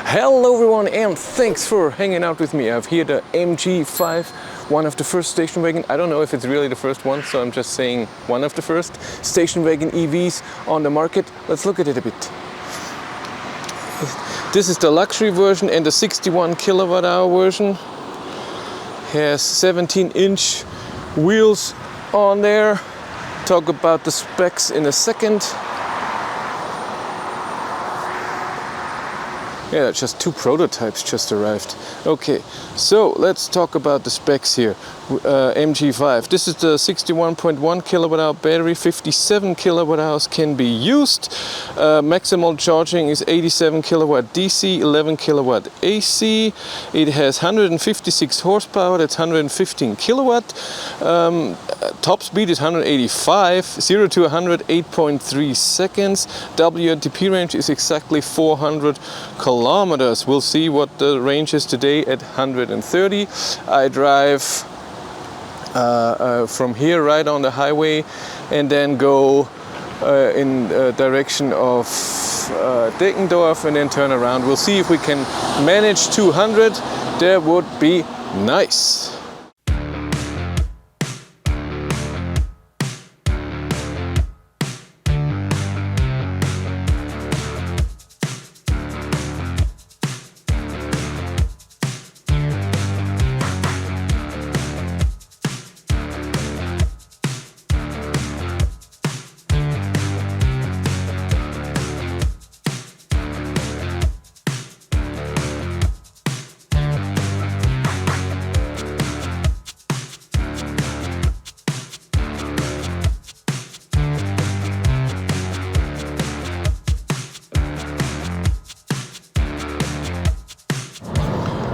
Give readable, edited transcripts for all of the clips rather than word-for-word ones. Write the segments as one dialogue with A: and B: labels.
A: Hello everyone and thanks for hanging out with me. I have here the MG5, one of the first station wagon. I don't know if it's really the first one, so I'm just saying one of the first station wagon EVs on the market. Let's look at it a bit. This is the luxury version and the 61 kilowatt hour version. Has 17-inch wheels on there. Talk about the specs in a second. Yeah, just two prototypes just arrived. Okay, so let's talk about the specs here. MG5. This is the 61.1 kilowatt hour battery, 57 kilowatt hours can be used. Maximal charging is 87 kilowatt DC, 11 kilowatt AC. It has 156 horsepower, that's 115 kilowatt. Top speed is 185, 0 to 100, 8.3 seconds. WLTP range is exactly 400 kilometers. We'll see what the range is today at 130. I drive from here right on the highway and then go in direction of Deckendorf and then turn around. We'll see if we can manage 200. That would be nice.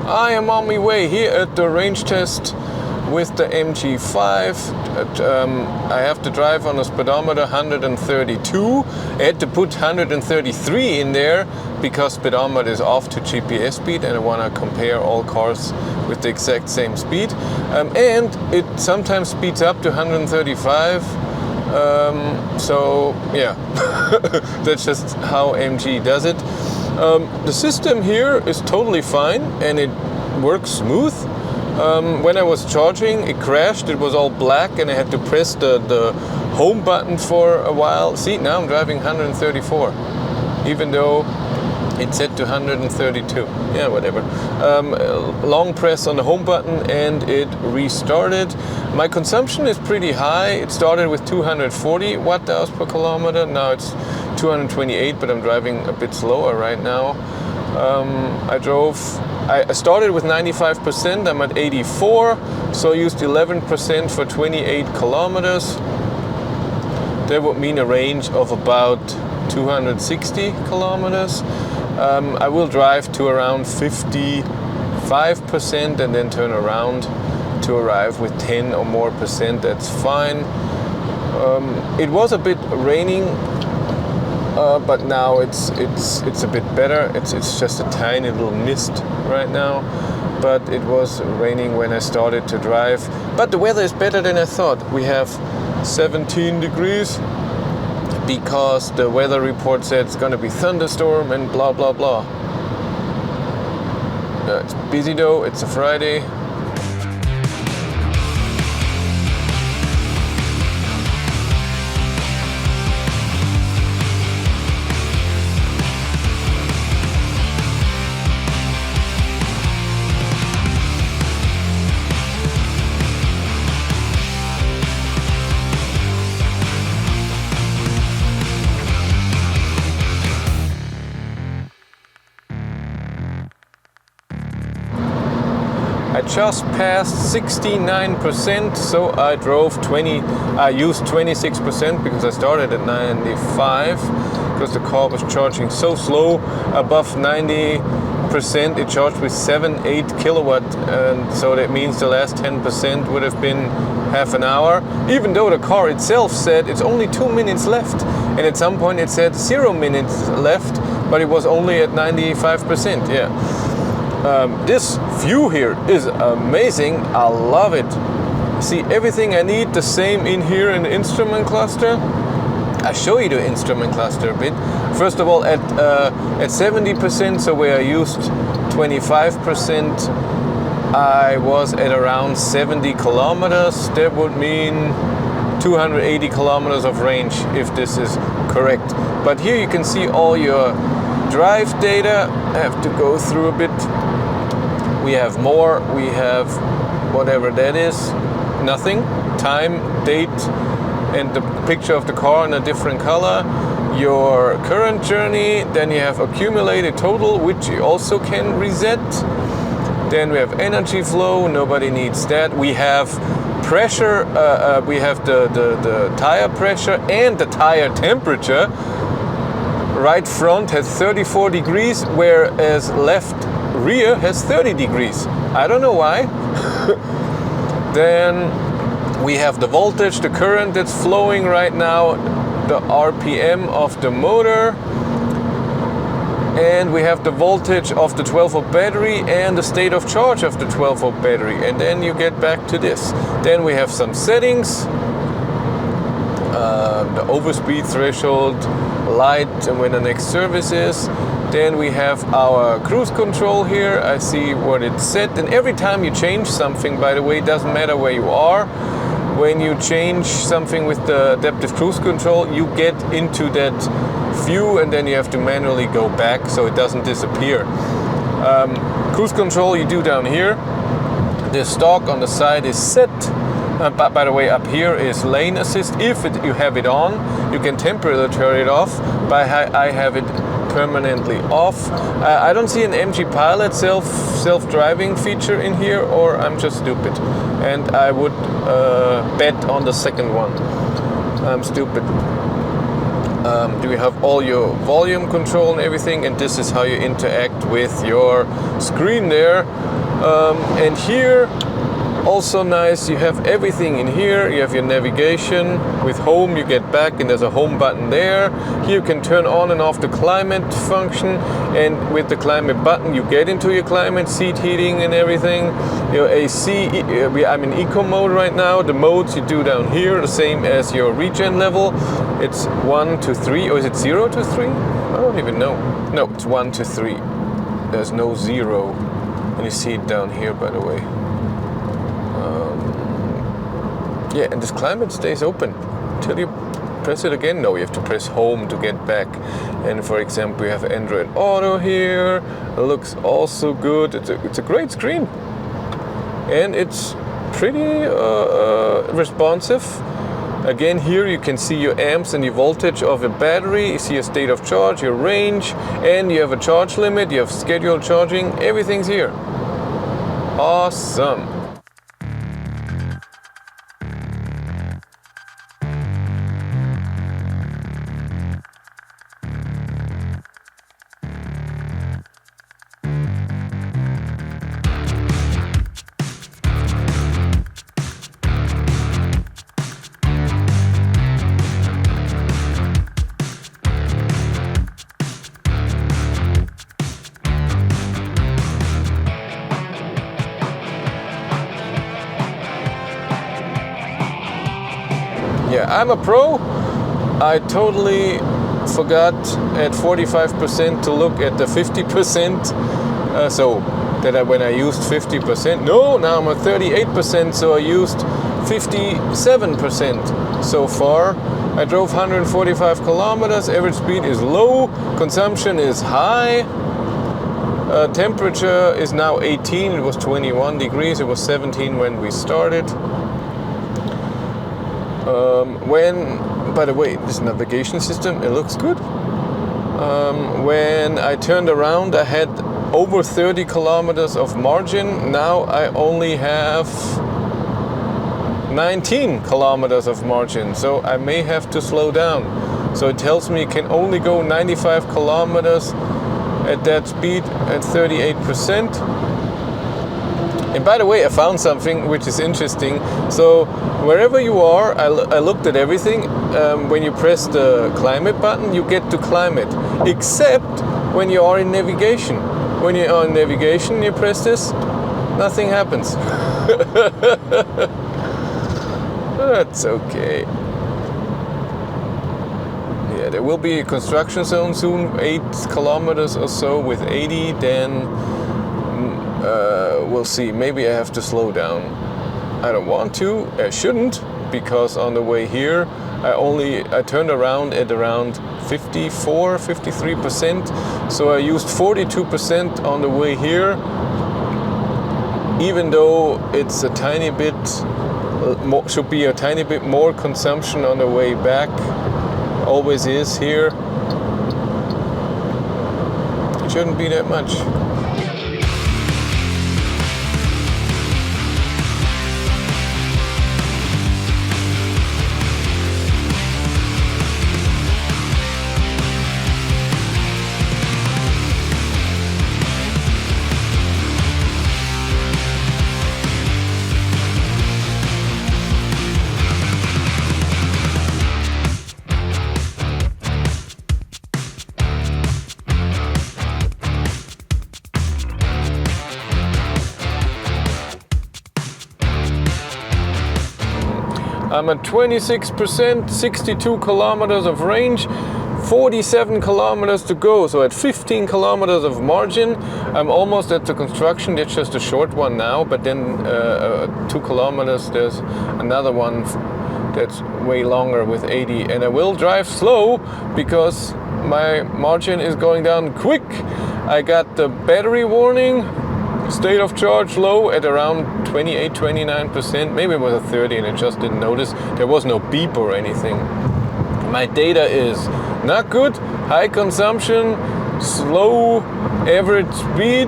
A: I am on my way here at the range test with the MG5. I have to drive on a speedometer 132. I had to put 133 in there because speedometer is off to GPS speed and I want to compare all cars with the exact same speed. And it sometimes speeds up to 135. So yeah, that's just how MG does it. The system here is totally fine and it works smooth. When I was charging, it crashed. It was all black and I had to press the home button for a while. See, now I'm driving 134, even though it's set to 132. Yeah, whatever. Long press on the home button and it restarted. My consumption is pretty high. It started with 240 watt-hours per kilometer. Now it's 228, but I'm driving a bit slower right now. I started with 95%, I'm at 84, so I used 11% for 28 kilometers. That would mean a range of about 260 kilometers. I will drive to around 55% and then turn around to arrive with 10 or more percent. That's fine. It was a bit raining, but now it's a bit better. It's just a tiny little mist right now, but it was raining when I started to drive. But the weather is better than I thought. We have 17 degrees because the weather report said it's gonna be thunderstorm and blah blah blah. It's busy though, it's a Friday. I just passed 69%, so I used 26% because I started at 95, because the car was charging so slow. Above 90%, it charged with 7-8 kilowatt, and so that means the last 10% would have been half an hour, even though the car itself said it's only 2 minutes left, and at some point it said 0 minutes left, but it was only at 95%. Yeah. This view here is amazing. I love it. See everything I need the same in here in the instrument cluster. I show you the instrument cluster a bit. First of all, at 70%, so where I used 25%, I was at around 70 kilometers. That would mean 280 kilometers of range, if this is correct. But here you can see all your drive data. I have to go through a bit. We have more, we have whatever that is, nothing, time, date, and the picture of the car in a different color, your current journey, then you have accumulated total, which you also can reset. Then we have energy flow, nobody needs that. We have pressure, we have the tire pressure and the tire temperature. Right front has 34 degrees, whereas left rear has 30 degrees. I don't know why. Then we have the voltage, the current that's flowing right now, the RPM of the motor, and we have the voltage of the 12-volt battery and the state of charge of the 12-volt battery. And then you get back to this. Then we have some settings, the overspeed threshold, light, and when the next service is. Then we have our cruise control here. I see what it's set. And every time you change something, by the way, it doesn't matter where you are. When you change something with the adaptive cruise control, you get into that view and then you have to manually go back so it doesn't disappear. Cruise control you do down here. The stalk on the side is set. By the way, up here is lane assist. If you have it on, you can temporarily turn it off. But I have it permanently off. I don't see an MG Pilot self-driving feature in here, or I'm just stupid. And I would bet on the second one. I'm stupid. Do you have all your volume control and everything? And this is how you interact with your screen there. And here, also nice, you have everything in here. You have your navigation. With home you get back and there's a home button there. Here you can turn on and off the climate function, and with the climate button you get into your climate, seat heating and everything. Your AC, I'm in eco mode right now. The modes you do down here, the same as your regen level. It's 1 to 3, or is it 0 to 3? I don't even know. No, it's 1 to 3. There's no 0. And you see it down here, by the way. Yeah, and this climate stays open until you press it again. No, you have to press home to get back. And for example, you have Android Auto here. It looks also good. It's a great screen. And it's pretty responsive. Again, here you can see your amps and your voltage of a battery. You see your state of charge, your range, and you have a charge limit. You have scheduled charging. Everything's here. Awesome. Yeah, I'm a pro. I totally forgot at 45% to look at the 50%. So that when I used 50%, no, now I'm at 38%. So I used 57% so far. I drove 145 kilometers. Average speed is low. Consumption is high. Temperature is now 18. It was 21 degrees. It was 17 when we started. By the way, this navigation system, it looks good. When I turned around, I had over 30 kilometers of margin. Now I only have 19 kilometers of margin, so I may have to slow down. So it tells me it can only go 95 kilometers at that speed at 38%. And by the way, I found something which is interesting. So wherever you are, I looked at everything. When you press the climate button, you get to climate, except when you are in navigation. When you are in navigation, you press this, nothing happens. That's okay. there will be a construction zone soon, 8 kilometers or so with 80, then we'll see. Maybe I have to slow down. I don't want to, I shouldn't, because on the way here I turned around at around 54, 53%, so I used 42% on the way here, even though it's a tiny bit more, should be a tiny bit more consumption on the way back, always is here. It shouldn't be that much. I'm at 26%, 62 kilometers of range, 47 kilometers to go, so at 15 kilometers of margin. I'm almost at the construction. That's just a short one now, but then 2 kilometers, there's another one that's way longer with 80, and I will drive slow because my margin is going down quick. I got the battery warning, state of charge low at around 28, 29%. Maybe it was a 30 and I just didn't notice. There was no beep or anything. My data is not good, high consumption, slow average speed,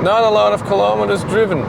A: not a lot of kilometers driven.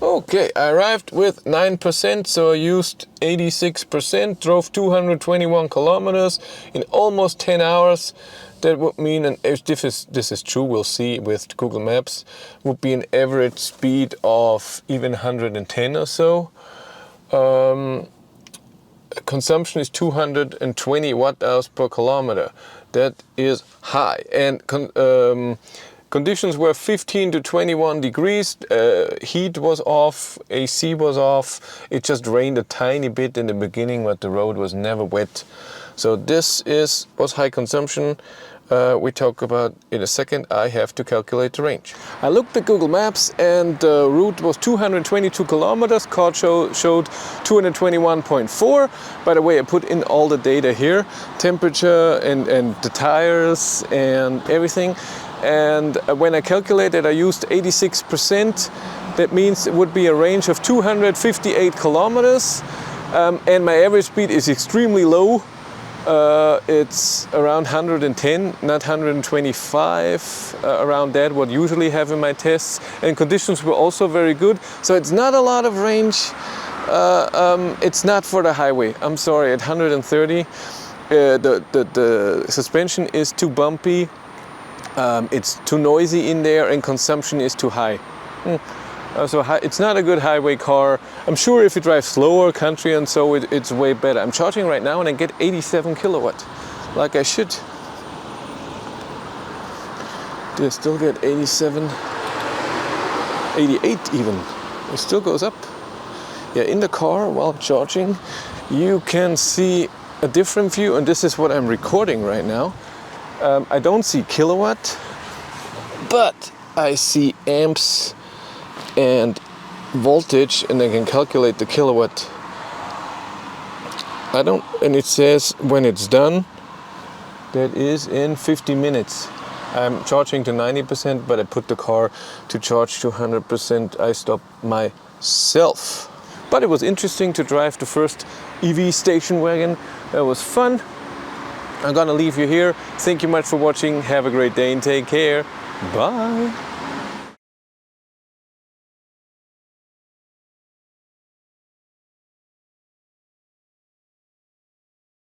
A: Okay, I arrived with 9%, so I used 86%, drove 221 kilometers in almost 10 hours. That would mean, and if this is true, we'll see with Google Maps, would be an average speed of even 110 or so. Consumption is 220 watt-hours per kilometer. That is high. And conditions were 15 to 21 degrees, heat was off, AC was off, it just rained a tiny bit in the beginning, but the road was never wet. So this was high consumption. We talk about in a second. I have to calculate the range. I looked at Google Maps and the route was 222 kilometers, car showed 221.4. By the way, I put in all the data here, temperature and the tires and everything. And when I calculated, I used 86%. That means it would be a range of 258 kilometers. And my average speed is extremely low. It's around 110, not 125, around that, what I usually have in my tests. And conditions were also very good. So it's not a lot of range. It's not for the highway. I'm sorry, at 130, the suspension is too bumpy. It's too noisy in there and consumption is too high. It's not a good highway car. I'm sure if you drive slower country and so it's way better. I'm charging right now and I get 87 kilowatt, like I should. Do I still get 87? 88 even. It still goes up. Yeah, in the car while charging, you can see a different view, and this is what I'm recording right now. I don't see kilowatt, but I see amps and voltage, and I can calculate the kilowatt. And it says when it's done, that is in 50 minutes. I'm charging to 90%, but I put the car to charge to 100%. I stopped myself. But it was interesting to drive the first EV station wagon. That was fun. I'm gonna leave you here. Thank you much for watching. Have a great day and take care. Bye.